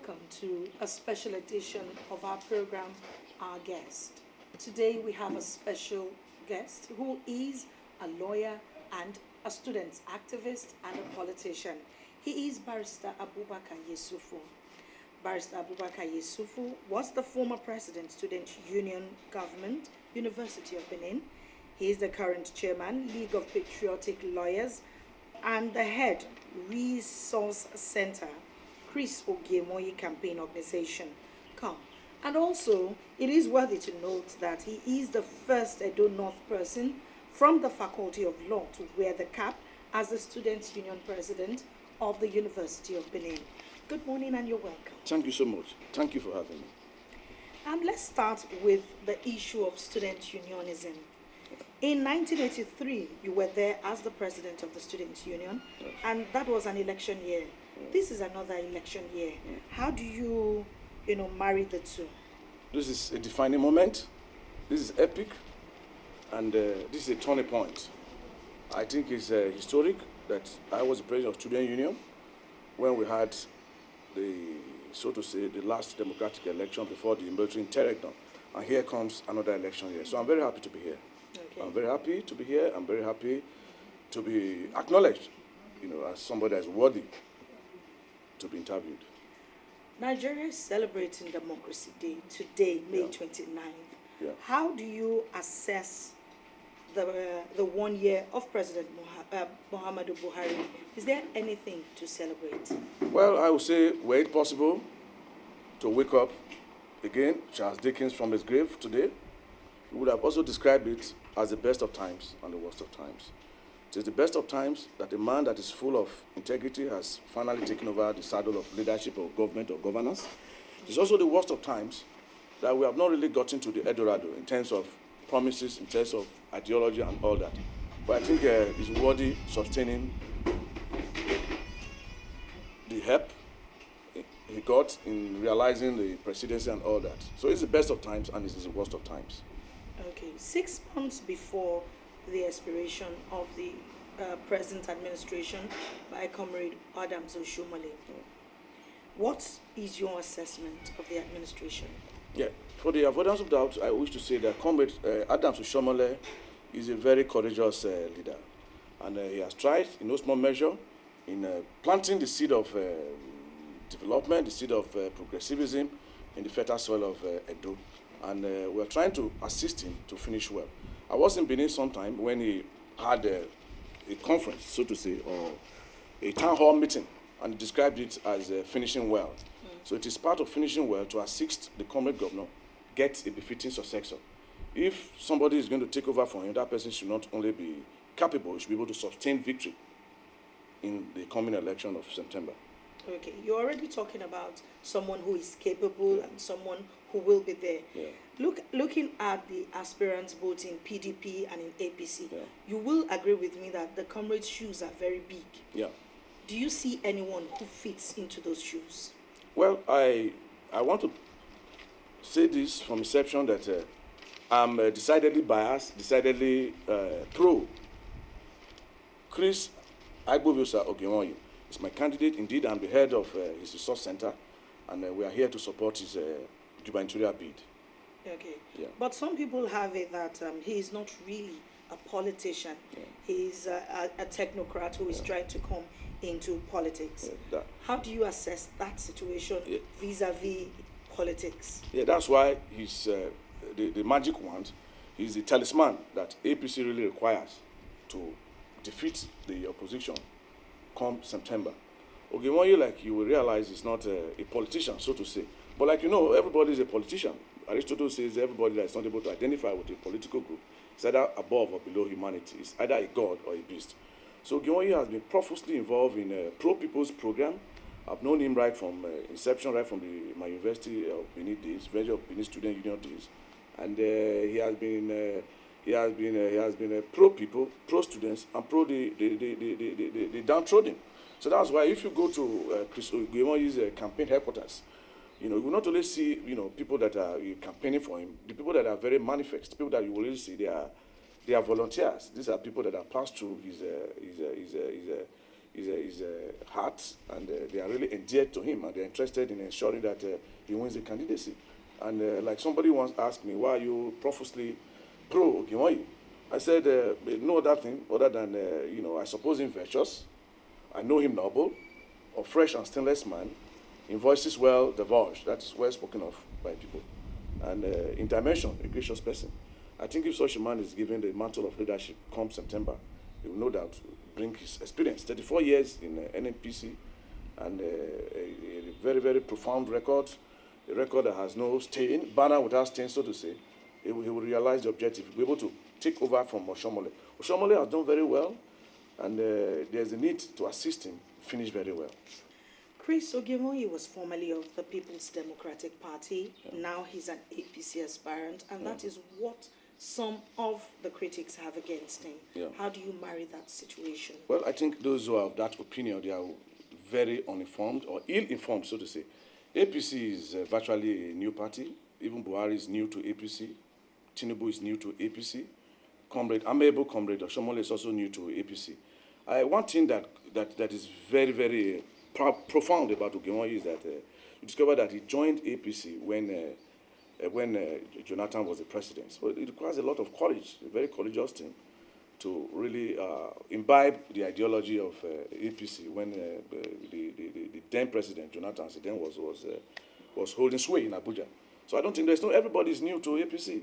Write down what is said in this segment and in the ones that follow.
welcome to a special edition of our program, Our Guest. Today we have a special guest who is a lawyer and a student activist and a politician. He is Barrister Abubakar Yesufu. Barrister Abubakar Yesufu was the former president, Student Union Government, University of Benin. He is the current chairman, League of Patriotic Lawyers, and the head, Resource Center, Chris Ogemoyi Campaign Organization. Come. And also, it is worthy to note that he is the first Edo North person from the Faculty of Law to wear the cap as the Students' Union President of the University of Benin. Good morning and you're welcome. Thank you so much. Thank you for having me. Let's start with the issue of student unionism. In 1983, you were there as the president of the Students' Union, yes. And that was an election year. Yes. This is another election year. Yes. How do you marry the two? This is a defining moment. This is epic, and this is a turning point. I think it's historic that I was the president of Student Union when we had the last democratic election before the military interregnum. And here comes another election year. So I'm very happy to be here. Okay. I'm very happy to be here. I'm very happy to be acknowledged, as somebody that's worthy to be interviewed. Nigeria is celebrating Democracy Day today, May 29th. Yeah. How do you assess the 1 year of President Muhammadu Buhari? Is there anything to celebrate? Well, I would say, were it possible to wake up again, Charles Dickens from his grave today, we would have also described it as the best of times and the worst of times. It is the best of times that a man that is full of integrity has finally taken over the saddle of leadership or government or governance. It is also the worst of times that we have not really gotten to the Eldorado in terms of promises, in terms of ideology and all that. But I think it's worthy sustaining the help he got in realizing the presidency and all that. So it's the best of times and it's the worst of times. Okay, 6 months before the expiration of the present administration by Comrade Adams Oshiomhole, what is your assessment of the administration? Yeah, for the avoidance of doubt, I wish to say that Comrade Adams Oshiomhole is a very courageous leader. And he has tried, in no small measure, in planting the seed of development, the seed of progressivism in the fertile soil of Edo. And we're trying to assist him to finish well. I was in Benin sometime when he had a conference, so to say, or a town hall meeting, and he described it as finishing well. So it is part of finishing well to assist the comrade governor get a befitting successor. If somebody is going to take over for him, that person should not only be capable, he should be able to sustain victory in the coming election of September. Okay, you're already talking about someone who is capable and someone who will be there. Yeah. Looking at the aspirants both in PDP and in APC, you will agree with me that the comrades' shoes are very big. Yeah. Do you see anyone who fits into those shoes? Well, I want to say this from inception that I'm decidedly biased, decidedly pro Chris Ogemoyi. Is my candidate. Indeed, I'm the head of his resource center, and we are here to support his gubernatorial bid. Okay. Yeah. But some people have it that he is not really a politician. Yeah. He's a technocrat who is trying to come into politics. Yeah, how do you assess that situation vis-a-vis politics? Yeah, that's why he's the magic wand. He's the talisman that APC really requires to defeat the opposition come September. Ogemoyi, like you will realize, is not a politician, so to say. But like everybody is a politician. Aristotle says everybody that is not able to identify with a political group is either above or below humanity. It's either a god or a beast. So Ogemoyi has been profusely involved in a pro-people's program. I've known him right from inception, right from my University of Benin days, University of Benin Student Union days. And he has been a pro-people, pro-students, and pro the downtrodden. So that's why if you go to Chris Ogemoyi's campaign headquarters, you will not only see people that are campaigning for him, the people that are very manifest, people that you will really see they are volunteers. These are people that have passed through his heart, and they are really endeared to him, and they're interested in ensuring that he wins the candidacy. And like somebody once asked me, why are you profusely pro Okinwoyi? I said, no other thing other than, I suppose him virtuous, I know him noble, a fresh and stainless man, in voices well divulged, that's well spoken of by people, and in dimension, a gracious person. I think if such a man is given the mantle of leadership come September, he will no doubt bring his experience, 34 years in NNPC, and a very, very profound record, a record that has no stain, banner without stain, so to say. He will realize the objective, be able to take over from Oshomole. Oshomole has done very well, and there's a need to assist him finish very well. Chris Okinwoyi was formerly of the People's Democratic Party. Yeah. Now he's an APC aspirant, and that is what some of the critics have against him. Yeah. How do you marry that situation? Well, I think those who are of that opinion, they are very uninformed or ill-informed, so to say. APC is virtually a new party. Even Buhari is new to APC. Tinubu is new to APC. Amiable Comrade Oshomole is also new to APC. One thing that is very, very profound about Okinwoyi is that you discover that he joined APC when Jonathan was the president. So it requires a lot of courage, a very courageous thing, to really imbibe the ideology of APC when the then president, Jonathan, was holding sway in Abuja. So I don't think everybody is new to APC.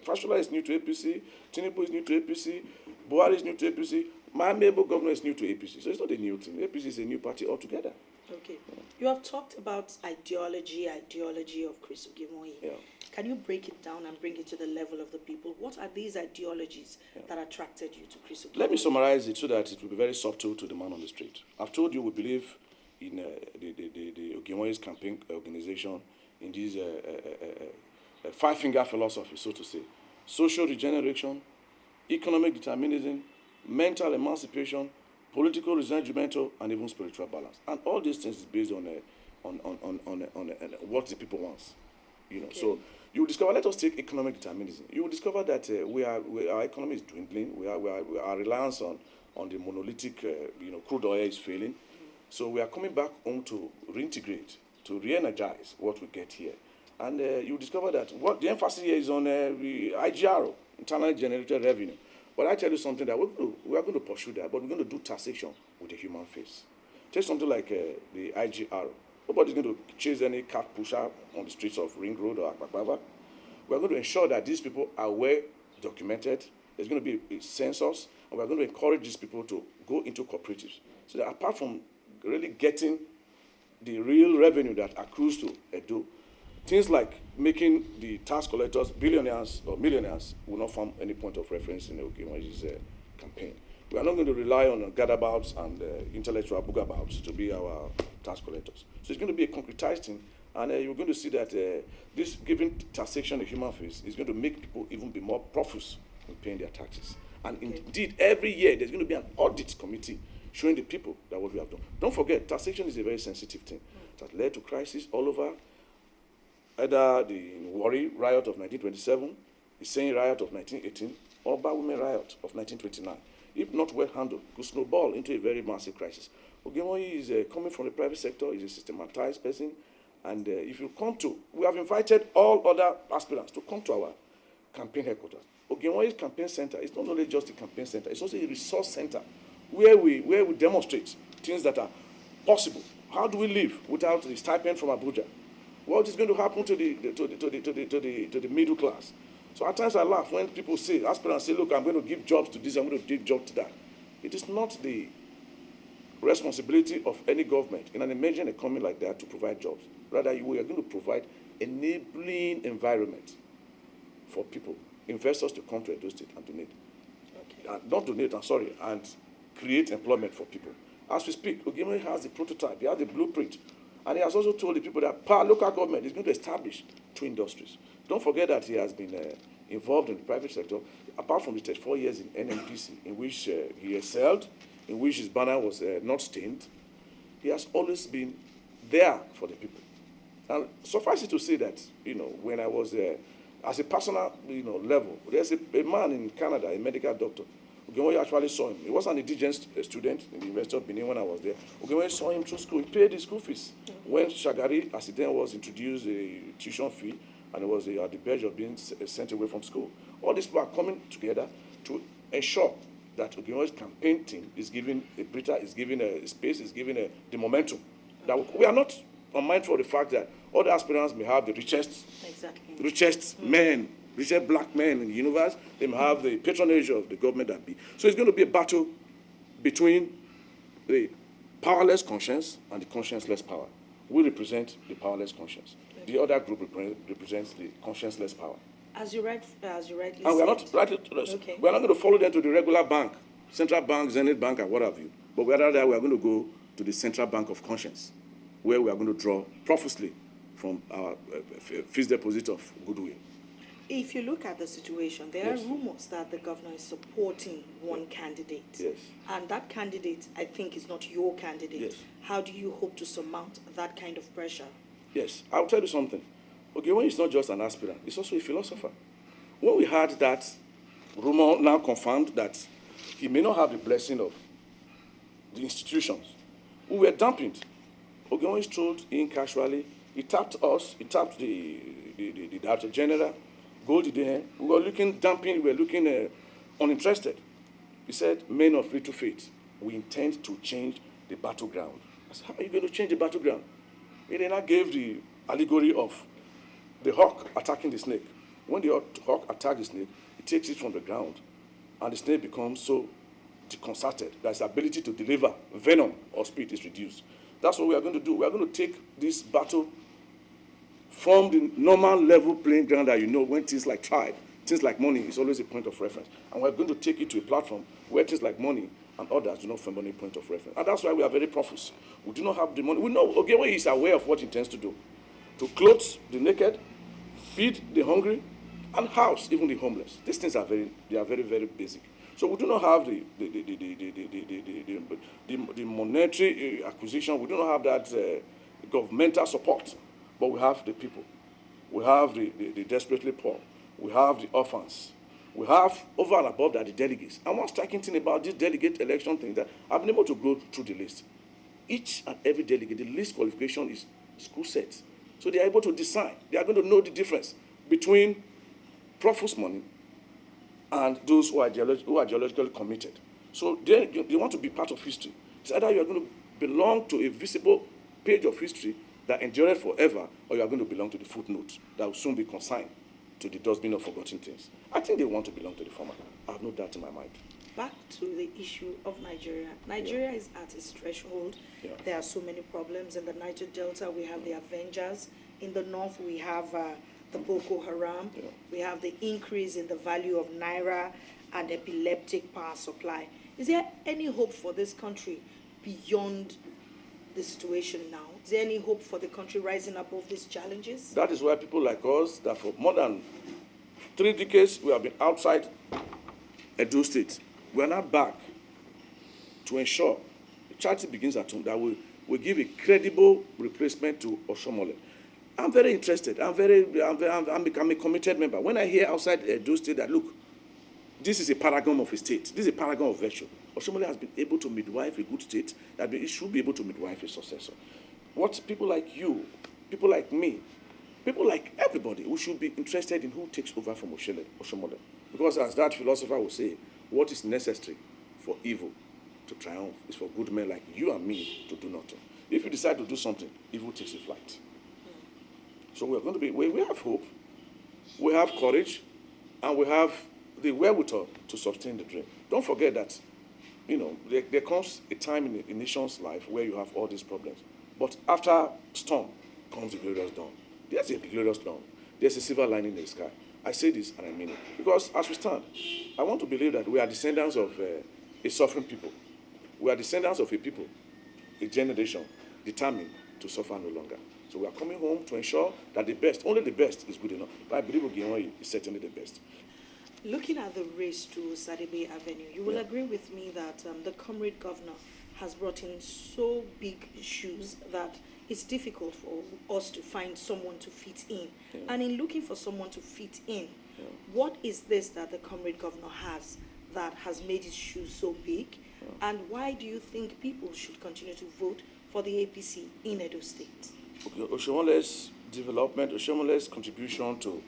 Fashola is new to APC, Tinubu is new to APC, Buhari is new to APC, my amiable governor is new to APC. So it's not a new thing. APC is a new party altogether. Okay. You have talked about ideology of Chris Okinwoyi. Yeah. Can you break it down and bring it to the level of the people? What are these ideologies that attracted you to Chris Okinwoyi? Let me summarize it so that it will be very subtle to the man on the street. I've told you we believe in the Okinwoyi's campaign organization, in this five-finger philosophy, so to say. Social regeneration, economic determinism, mental emancipation, political resentment, and even spiritual balance. And all these things is based on what the people want. Okay. So you will discover, let us take economic determinism. You will discover that our economy is dwindling. Our reliance on the monolithic crude oil is failing. So we are coming back home to reintegrate, to re-energize what we get here. And you discover that what the emphasis here is on the IGR, internally generated revenue. But I tell you something that we are going to pursue that, but we're going to do taxation with a human face. Take something like the IGR. Nobody's going to chase any cat pusher on the streets of Ring Road or Akpakpava. We're going to ensure that these people are well documented. There's going to be a census, and we're going to encourage these people to go into cooperatives. So that apart from really getting the real revenue that accrues to Edo, things like making the tax collectors billionaires or millionaires will not form any point of reference in Okinwoyi's campaign. We are not going to rely on gadabouts and intellectual boogabouts to be our tax collectors. So it's going to be a concretized thing, and you're going to see that this giving taxation a human face is going to make people even be more profuse in paying their taxes. And indeed, every year there's going to be an audit committee showing the people that what we have done. Don't forget, taxation is a very sensitive thing. It has led to crises all over. Either the Warri riot of 1927, the Seyin riot of 1918, or Ba Women riot of 1929. If not well handled, could snowball into a very massive crisis. Okinwoyi is coming from the private sector, he's a systematized person, and if you come to, we have invited all other aspirants to come to our campaign headquarters. Okinwoyi's campaign center is not only just a campaign center, it's also a resource center where we demonstrate things that are possible. How do we live without the stipend from Abuja? What is going to happen to the middle class? So at times I laugh when people say, aspirants say, look, I'm going to give jobs to this, I'm going to give jobs to that. It is not the responsibility of any government in an emerging economy like that to provide jobs. Rather, we are going to provide enabling environment for people, investors to come to Edo State and donate. Okay. Not donate, and create employment for people. As we speak, Okinwoyi has the prototype, he has the blueprint, and he has also told the people that per local government is going to establish 2 industries. Don't forget that he has been involved in the private sector, apart from the 34 years in NNPC, in which he excelled, in which his banner was not stained. He has always been there for the people. And suffice it to say that, when I was as a personal, level, there's a man in Canada, a medical doctor, Ogenwoye actually saw him. He was an indigenous student in the University of Benin when I was there. Ogenwoye saw him through school. He paid his school fees. When Shagari, as it then was, introduced a tuition fee, and it was at the verge of being sent away from school. All these people are coming together to ensure that Ogenwoye's campaign team is giving a breather, is giving a space, is giving the momentum. That we are not unmindful of the fact that other aspirants may have the richest men, richest black men in the universe. They may have the patronage of the government that be. So it's going to be a battle between the powerless conscience and the conscienceless power. We represent the powerless conscience. The other group represents the conscienceless power. As you rightly and we are not we are not going to follow them to the regular bank, central bank, Zenith Bank, and what have you. But rather that we are going to go to the central bank of conscience, where we are going to draw profusely from our fixed deposit of goodwill. If you look at the situation, there are rumors that the governor is supporting one candidate. Yes. And that candidate, I think, is not your candidate. Yes. How do you hope to surmount that kind of pressure? Yes. I'll tell you something. Ogenwoye is not just an aspirant, he's also a philosopher. When we heard that rumor now confirmed that he may not have the blessing of the institutions, we were dampened. Ogenwoye strolled in casually. He tapped us. He tapped the Director General, Goldie there. We were looking dampened. We were looking uninterested. He said, "Men of little faith, we intend to change the battleground." I said, "How are you going to change the battleground?" He then gave the allegory of the hawk attacking the snake. When the hawk attacks the snake, it takes it from the ground, and the snake becomes so deconcerted that its ability to deliver venom or spit is reduced. That's what we are going to do. We are going to take this battle from the normal level playing ground that when things like tribe, things like money is always a point of reference. And we're going to take it to a platform where things like money and others do not form any point of reference. And that's why we are very profuse. We do not have the money. We know Ogenwoye is aware of what he intends to do. To clothe the naked, feed the hungry, and house even the homeless. These things are very, very basic. So we do not have the monetary acquisition. We do not have that governmental support, but we have the people. We have the desperately poor. We have the orphans. We have, over and above that, the delegates. And one striking thing about this delegate election thing that I've been able to go through the list. Each and every delegate, the list qualification is school set. So they are able to decide. They are going to know the difference between profuse money and those who are geologically committed. So they want to be part of history. It's either you are going to belong to a visible page of history that endures forever, or you are going to belong to the footnote that will soon be consigned to the dustbin of forgotten things. I think they want to belong to the former. I have no doubt in my mind. Back to the issue of Nigeria. Nigeria is at its threshold. Yeah. There are so many problems. In the Niger Delta, we have the Avengers. In the north, we have the Boko Haram. Yeah. We have the increase in the value of Naira and epileptic power supply. Is there any hope for this country beyond the situation now? Is there any hope for the country rising above these challenges? That is why people like us, that for more than 3 decades, we have been outside Edo State. We are now back to ensure the charity begins at home, that we give a credible replacement to Oshomole. I'm very interested. I'm a committed member. When I hear outside Edo State that, look, this is a paragon of a state. This is a paragon of virtue. Oshomole has been able to midwife a good state, that it should be able to midwife a successor. What people like you, people like me, people like everybody, we should be interested in who takes over from Oshomole. Because as that philosopher will say, what is necessary for evil to triumph is for good men like you and me to do nothing. If you decide to do something, evil takes a flight. So we're going to be, we have hope, we have courage, and we have the wherewithal to sustain the dream. Don't forget that, there comes a time in a nation's life where you have all these problems. But after storm comes the glorious dawn. There's a glorious dawn. There's a silver lining in the sky. I say this and I mean it. Because as we stand, I want to believe that we are descendants of a suffering people. We are descendants of a people, a generation determined to suffer no longer. So we are coming home to ensure that the best, only the best, is good enough. But I believe Ogenwoye is certainly the best. Looking at the race to Sadebe Avenue, you will agree with me that the comrade governor has brought in so big shoes that it's difficult for us to find someone to fit in. Yeah. And in looking for someone to fit in, what is this that the comrade governor has that has made his shoes so big? And why do you think people should continue to vote for the APC in Edo State? Okay, Oshomole's development, Oshomole's contribution to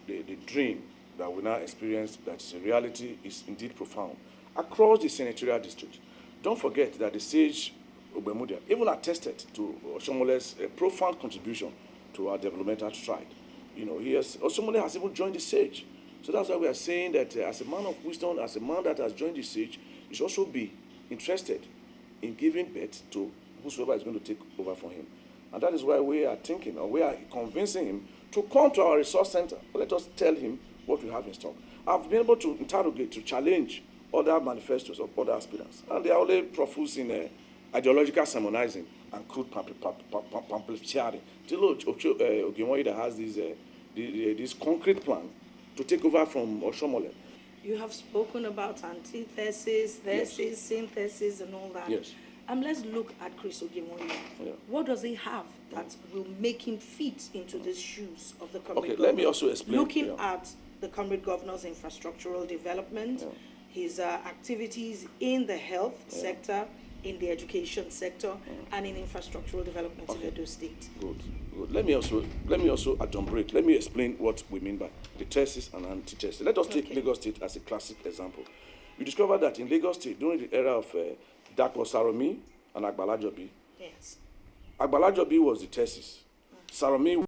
the dream that we now experience, that is a reality, is indeed profound across the senatorial district. Don't forget that the sage Obemudia even attested to Oshomole's profound contribution to our developmental stride. You know, Oshomole has even joined the sage. So that's why we are saying that as a man of wisdom, as a man that has joined the sage, he should also be interested in giving birth to whosoever is going to take over for him. And that is why we are thinking, or we are convincing him to come to our resource center. Let us tell him what we have in stock. I've been able to interrogate, to challenge other manifestos of other aspirants. And they are only profuse in ideological sermonizing and crude pamphleteering. Till Ogimoyi that has this concrete plan to take over from Oshomole. You have spoken about antithesis, thesis, Yes. synthesis, and all that. Yes. Let's look at Chris Ogimoyi. Yeah. What does he have that will make him fit into the shoes of the comrade Okay, governor? let me also explain. Looking Yeah. at the comrade governor's infrastructural development, Yeah. his activities in the health sector, in the education sector, and in infrastructural development in Edo State. Good. Let me also adumbrate. Let me explain what we mean by the thesis and antithesis. Let us take Lagos State as a classic example. You discover that in Lagos State, during the era of Dapo Saromi and Agbala Jobi, Yes. Agbala Jobi was the thesis. Saromi